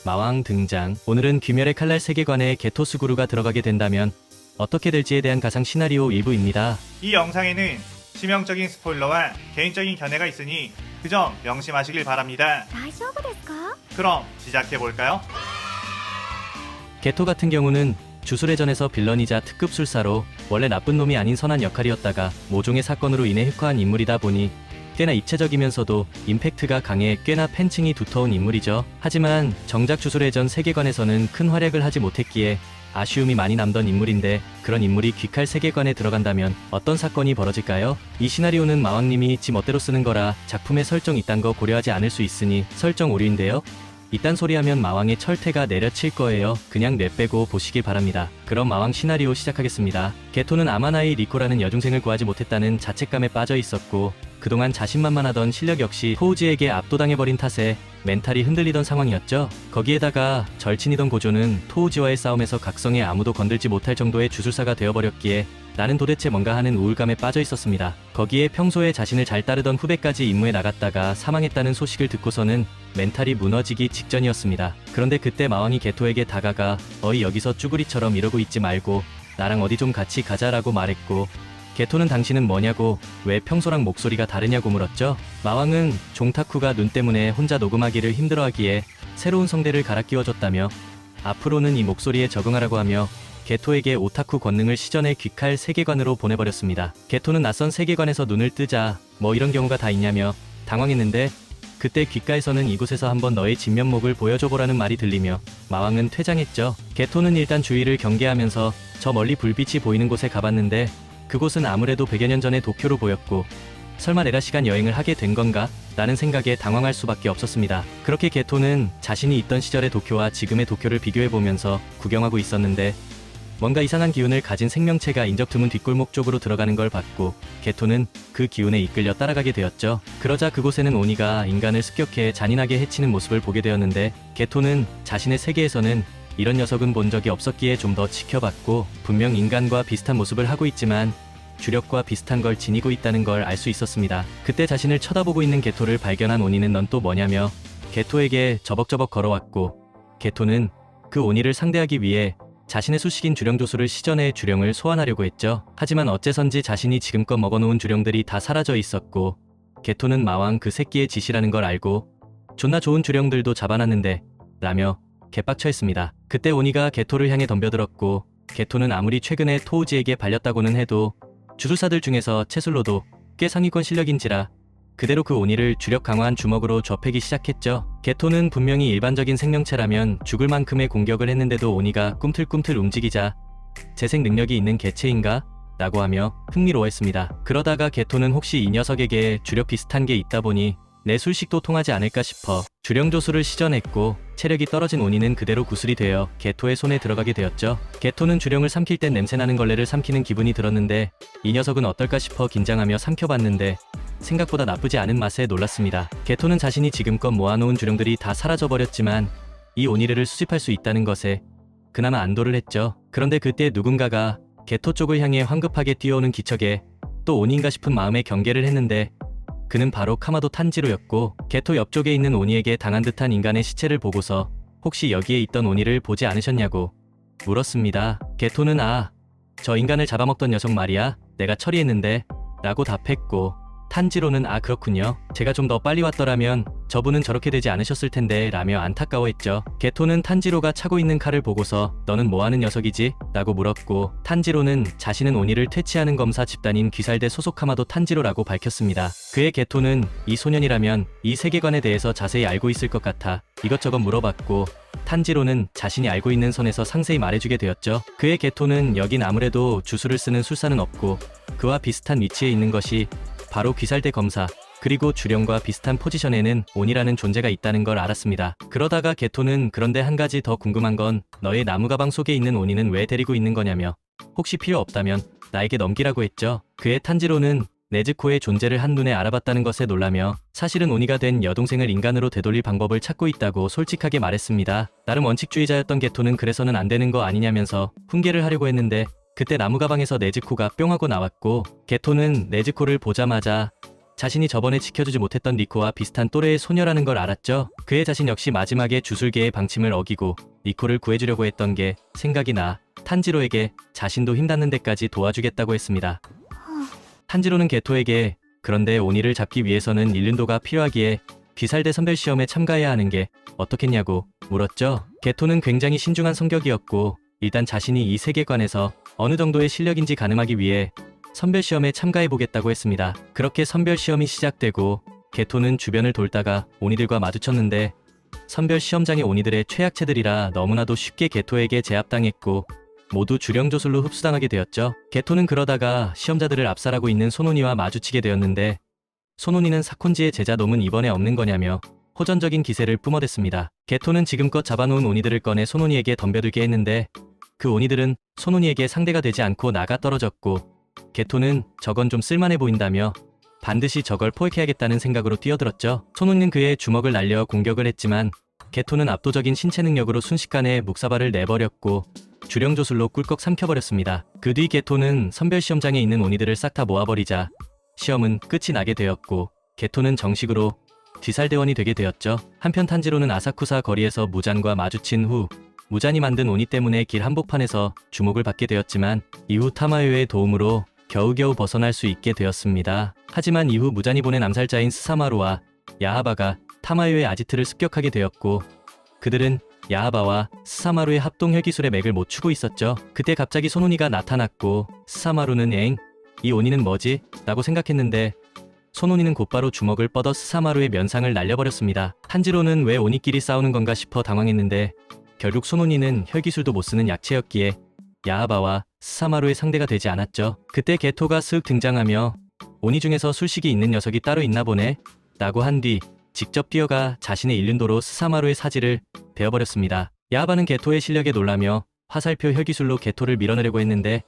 마왕 등장. 오늘은 귀멸의 칼날 세계관에 게토 스구루가 들어가게 된다면 어떻게 될지에 대한 가상 시나리오 일부입니다. 이 영상에는 치명적인 스포일러와 개인적인 견해가 있으니 그 점 명심하시길 바랍니다. 大丈夫ですか? 그럼 시작해볼까요? 게토 같은 경우는 주술회전에서 빌런이자 특급 술사로 원래 나쁜 놈이 아닌 선한 역할이었다가 모종의 사건으로 인해 흑화한 인물이다 보니 꽤나 입체적이면서도 임팩트가 강해 꽤나 팬층이 두터운 인물이죠. 하지만 정작 주술회전 세계관에서는 큰 활약을 하지 못했기에 아쉬움이 많이 남던 인물인데 그런 인물이 귀칼 세계관에 들어간다면 어떤 사건이 벌어질까요? 이 시나리오는 마왕님이 지 멋대로 쓰는 거라 작품의 설정 이딴 거 고려하지 않을 수 있으니 설정 오류인데요. 이딴 소리 하면 마왕의 철퇴가 내려칠 거예요. 그냥 뇌빼고 보시길 바랍니다. 그럼 마왕 시나리오 시작하겠습니다. 게토는 아마나이 리코라는 여중생을 구하지 못했다는 자책감에 빠져 있었고 그동안 자신만만하던 실력 역시 토우지에게 압도당해버린 탓에 멘탈이 흔들리던 상황이었죠. 거기에다가 절친이던 고조는 토우지와의 싸움에서 각성에 아무도 건들지 못할 정도의 주술사가 되어버렸기에 나는 도대체 뭔가 하는 우울감에 빠져 있었습니다. 거기에 평소에 자신을 잘 따르던 후배까지 임무에 나갔다가 사망했다는 소식을 듣고서는 멘탈이 무너지기 직전이었습니다. 그런데 그때 마왕이 게토에게 다가가 어이 여기서 쭈구리처럼 이러고 있지 말고 나랑 어디 좀 같이 가자라고 말했고 게토는 당신은 뭐냐고 왜 평소랑 목소리가 다르냐고 물었죠. 마왕은 종타쿠가 눈 때문에 혼자 녹음하기를 힘들어하기에 새로운 성대를 갈아 끼워줬다며 앞으로는 이 목소리에 적응하라고 하며 게토에게 오타쿠 권능을 시전의 귀칼 세계관으로 보내버렸습니다. 게토는 낯선 세계관에서 눈을 뜨자 뭐 이런 경우가 다 있냐며 당황했는데 그때 귓가에서는 이곳에서 한번 너의 진면목을 보여줘보라는 말이 들리며 마왕은 퇴장했죠. 게토는 일단 주위를 경계하면서 저 멀리 불빛이 보이는 곳에 가봤는데 그곳은 아무래도 100여 년 전의 도쿄로 보였고 설마 내가 시간 여행을 하게 된 건가? 라는 생각에 당황할 수밖에 없었습니다. 그렇게 게토는 자신이 있던 시절의 도쿄와 지금의 도쿄를 비교해보면서 구경하고 있었는데 뭔가 이상한 기운을 가진 생명체가 인적 드문 뒷골목 쪽으로 들어가는 걸 봤고 게토는 그 기운에 이끌려 따라가게 되었죠. 그러자 그곳에는 오니가 인간을 습격해 잔인하게 해치는 모습을 보게 되었는데 게토는 자신의 세계에서는 이런 녀석은 본 적이 없었기에 좀 더 지켜봤고 분명 인간과 비슷한 모습을 하고 있지만 주력과 비슷한 걸 지니고 있다는 걸 알 수 있었습니다. 그때 자신을 쳐다보고 있는 게토를 발견한 오니는 넌 또 뭐냐며 게토에게 저벅저벅 걸어왔고 게토는 그 오니를 상대하기 위해 자신의 수식인 주령조수를 시전해 주령을 소환하려고 했죠. 하지만 어째선지 자신이 지금껏 먹어놓은 주령들이 다 사라져 있었고 게토는 마왕 그 새끼의 짓이라는 걸 알고 존나 좋은 주령들도 잡아놨는데 라며 개빡쳐했습니다. 그때 오니가 게토를 향해 덤벼들었고 게토는 아무리 최근에 토우지에게 발렸다고는 해도 주술사들 중에서 채술로도 꽤 상위권 실력인지라 그대로 그 오니를 주력 강화한 주먹으로 좁히기 시작했죠. 게토는 분명히 일반적인 생명체라면 죽을 만큼의 공격을 했는데도 오니가 꿈틀꿈틀 움직이자 재생 능력이 있는 개체인가? 라고 하며 흥미로워했습니다. 그러다가 게토는 혹시 이 녀석에게 주력 비슷한 게 있다 보니 내 술식도 통하지 않을까 싶어 주령조수를 시전했고 체력이 떨어진 오니는 그대로 구슬이 되어 게토의 손에 들어가게 되었죠. 게토는 주령을 삼킬 땐 냄새나는 걸레를 삼키는 기분이 들었는데 이 녀석은 어떨까 싶어 긴장하며 삼켜봤는데 생각보다 나쁘지 않은 맛에 놀랐습니다. 게토는 자신이 지금껏 모아놓은 주령들이 다 사라져버렸지만 이 오니를 수집할 수 있다는 것에 그나마 안도를 했죠. 그런데 그때 누군가가 게토 쪽을 향해 황급하게 뛰어오는 기척에 또 오니인가 싶은 마음에 경계를 했는데 그는 바로 카마도 탄지로였고 게토 옆쪽에 있는 오니에게 당한 듯한 인간의 시체를 보고서 혹시 여기에 있던 오니를 보지 않으셨냐고 물었습니다. 게토는 저 인간을 잡아먹던 녀석 말이야. 내가 처리했는데 라고 답했고 탄지로는 그렇군요. 제가 좀 더 빨리 왔더라면 저분은 저렇게 되지 않으셨을 텐데 라며 안타까워했죠. 게토는 탄지로가 차고 있는 칼을 보고서 너는 뭐하는 녀석이지? 라고 물었고 탄지로는 자신은 오니를 퇴치하는 검사 집단인 귀살대 소속 카마도 탄지로라고 밝혔습니다. 그의 게토는 이 소년이라면 이 세계관에 대해서 자세히 알고 있을 것 같아 이것저것 물어봤고 탄지로는 자신이 알고 있는 선에서 상세히 말해주게 되었죠. 그의 게토는 여긴 아무래도 주술을 쓰는 술사는 없고 그와 비슷한 위치에 있는 것이 바로 귀살대 검사 그리고 주령과 비슷한 포지션에는 온이라는 존재가 있다는 걸 알았습니다. 그러다가 게토는 그런데 한 가지 더 궁금한 건 너의 나무 가방 속에 있는 온이는 왜 데리고 있는 거냐며 혹시 필요 없다면 나에게 넘기라고 했죠. 그의 탄지로는 네즈코의 존재를 한눈에 알아봤다는 것에 놀라며 사실은 오니가 된 여동생을 인간으로 되돌릴 방법을 찾고 있다고 솔직하게 말했습니다. 나름 원칙주의자였던 게토는 그래서는 안 되는 거 아니냐면서 훈계를 하려고 했는데 그때 나무 가방에서 네즈코가 뿅 하고 나왔고 게토는 네즈코를 보자마자 자신이 저번에 지켜주지 못했던 리코와 비슷한 또래의 소녀라는 걸 알았죠. 그의 자신 역시 마지막에 주술계의 방침을 어기고 리코를 구해주려고 했던 게 생각이 나 탄지로에게 자신도 힘닿는 데까지 도와주겠다고 했습니다. 탄지로는 게토에게 그런데 오니를 잡기 위해서는 일륜도가 필요하기에 귀살대 선별시험에 참가해야 하는 게 어떻겠냐고 물었죠. 게토는 굉장히 신중한 성격이었고 일단 자신이 이 세계관에서 어느 정도의 실력인지 가늠하기 위해 선별시험에 참가해보겠다고 했습니다. 그렇게 선별시험이 시작되고 게토는 주변을 돌다가 오니들과 마주쳤는데 선별시험장의 오니들의 최약체들이라 너무나도 쉽게 게토에게 제압당했고 모두 주령조술로 흡수당하게 되었죠. 게토는 그러다가 시험자들을 압살하고 있는 소노니와 마주치게 되었는데 소노니는 사콘지의 제자 놈은 이번에 없는 거냐며 호전적인 기세를 뿜어댔습니다. 게토는 지금껏 잡아놓은 오니들을 꺼내 소노니에게 덤벼들게 했는데 그 오니들은 소노니에게 상대가 되지 않고 나가 떨어졌고 게토는 저건 좀 쓸만해 보인다며 반드시 저걸 포획해야겠다는 생각으로 뛰어들었죠. 소노니는 그의 주먹을 날려 공격을 했지만 게토는 압도적인 신체 능력으로 순식간에 묵사발을 내버렸고 주령조술로 꿀꺽 삼켜버렸습니다. 그 뒤 게토는 선별시험장에 있는 오니들을 싹 다 모아버리자 시험은 끝이 나게 되었고 게토는 정식으로 뒤살대원이 되게 되었죠. 한편 탄지로는 아사쿠사 거리에서 무잔과 마주친 후 무잔이 만든 오니 때문에 길 한복판에서 주목을 받게 되었지만 이후 타마요의 도움으로 겨우겨우 벗어날 수 있게 되었습니다. 하지만 이후 무잔이 보낸 암살자인 스사마루와 야하바가 타마요의 아지트를 습격하게 되었고 그들은 야하바와 스사마루의 합동 혈기술의 맥을 못 추고 있었죠. 그때 갑자기 소노니가 나타났고 스사마루는 엥? 이 오니는 뭐지? 라고 생각했는데 소노니는 곧바로 주먹을 뻗어 스사마루의 면상을 날려버렸습니다. 탄지로는 왜 오니끼리 싸우는 건가 싶어 당황했는데 결국 소노니는 혈기술도 못 쓰는 약체였기에 야하바와 스사마루의 상대가 되지 않았죠. 그때 게토가 슥 등장하며 오니 중에서 술식이 있는 녀석이 따로 있나 보네 라고 한 뒤 직접 뛰어가 자신의 일륜도로 스사마루의 사지를 베어버렸습니다. 야하바는 게토의 실력에 놀라며 화살표 혈기술로 게토를 밀어내려고 했는데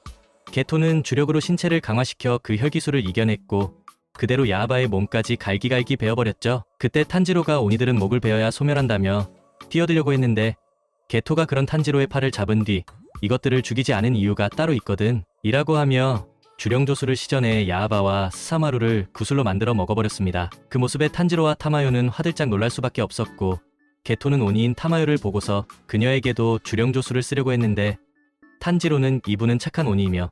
게토는 주력으로 신체를 강화시켜 그 혈기술을 이겨냈고 그대로 야하바의 몸까지 갈기갈기 베어버렸죠. 그때 탄지로가 오니들은 목을 베어야 소멸한다며 뛰어들려고 했는데 게토가 그런 탄지로의 팔을 잡은 뒤 이것들을 죽이지 않은 이유가 따로 있거든 이라고 하며 주령조술을 시전해 야하바와 스사마루를 구슬로 만들어 먹어버렸습니다. 그 모습에 탄지로와 타마요는 화들짝 놀랄 수밖에 없었고 게토는 오니인 타마요를 보고서 그녀에게도 주령조술을 쓰려고 했는데 탄지로는 이분은 착한 오니이며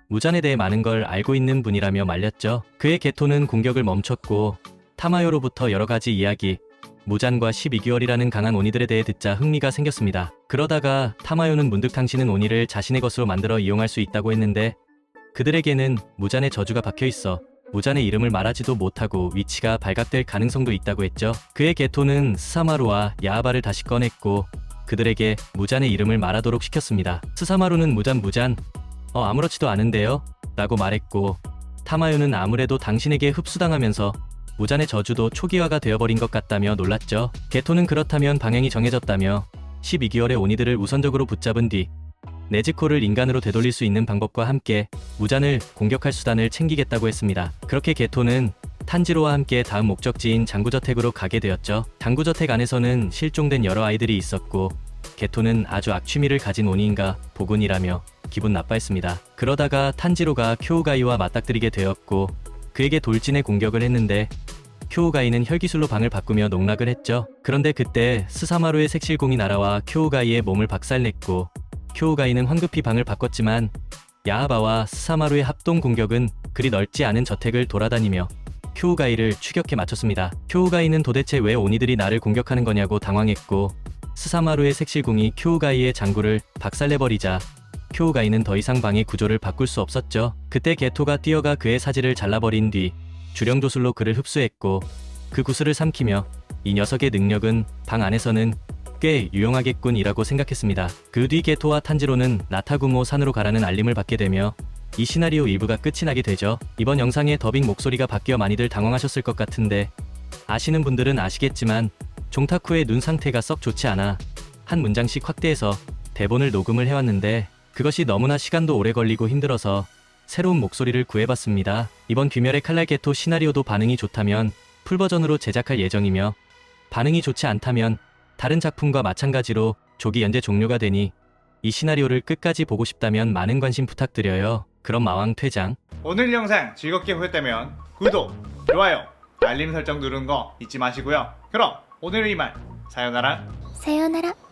무잔에 대해 많은 걸 알고 있는 분이라며 말렸죠. 그의 게토는 공격을 멈췄고 타마요로부터 여러가지 이야기 무잔과 12개월이라는 강한 오니들에 대해 듣자 흥미가 생겼습니다. 그러다가 타마요는 문득 당신은 오니를 자신의 것으로 만들어 이용할 수 있다고 했는데 그들에게는 무잔의 저주가 박혀있어 무잔의 이름을 말하지도 못하고 위치가 발각될 가능성도 있다고 했죠. 그의 게토는 스사마루와 야하바를 다시 꺼냈고 그들에게 무잔의 이름을 말하도록 시켰습니다. 스사마루는 무잔 아무렇지도 않은데요? 라고 말했고 타마요는 아무래도 당신에게 흡수당하면서 무잔의 저주도 초기화가 되어버린 것 같다며 놀랐죠. 게토는 그렇다면 방향이 정해졌다며 12개월의 오니들을 우선적으로 붙잡은 뒤 네즈코를 인간으로 되돌릴 수 있는 방법과 함께 무잔을 공격할 수단을 챙기겠다고 했습니다. 그렇게 게토는 탄지로와 함께 다음 목적지인 장구저택으로 가게 되었죠. 장구저택 안에서는 실종된 여러 아이들이 있었고 게토는 아주 악취미를 가진 오니인가 보군이라며 기분 나빠했습니다. 그러다가 탄지로가 쿄우가이와 맞닥뜨리게 되었고 그에게 돌진의 공격을 했는데 쿄우가이는 혈기술로 방을 바꾸며 농락을 했죠. 그런데 그때 스사마루의 색실공이 날아와 쿄우가이의 몸을 박살냈고 쿄우가이는 황급히 방을 바꿨지만 야하바와 스사마루의 합동 공격은 그리 넓지 않은 저택을 돌아다니며 쿄우가이를 추격해 맞췄습니다. 쿄우가이는 도대체 왜 오니들이 나를 공격하는 거냐고 당황했고 스사마루의 색실공이 쿄우가이의 장구를 박살내버리자 쿄우가이는 더 이상 방의 구조를 바꿀 수 없었죠. 그때 게토가 뛰어가 그의 사지를 잘라버린 뒤 주령조술로 그를 흡수했고 그 구슬을 삼키며 이 녀석의 능력은 방 안에서는 꽤 유용하겠군 이라고 생각했습니다. 그 뒤 게토와 탄지로는 나타구모 산으로 가라는 알림을 받게 되며 이 시나리오 1부가 끝이 나게 되죠. 이번 영상의 더빙 목소리가 바뀌어 많이들 당황하셨을 것 같은데 아시는 분들은 아시겠지만 종타쿠의 눈 상태가 썩 좋지 않아 한 문장씩 확대해서 대본을 녹음을 해왔는데 그것이 너무나 시간도 오래 걸리고 힘들어서 새로운 목소리를 구해봤습니다. 이번 귀멸의 칼날 게토 시나리오도 반응이 좋다면 풀버전으로 제작할 예정이며 반응이 좋지 않다면 다른 작품과 마찬가지로 조기 연재 종료가 되니 이 시나리오를 끝까지 보고 싶다면 많은 관심 부탁드려요. 그럼 마왕 퇴장. 오늘 영상 즐겁게 보셨다면 구독, 좋아요, 알림 설정 누르는 거 잊지 마시고요. 그럼 오늘은 이만. 사요나라.さようなら。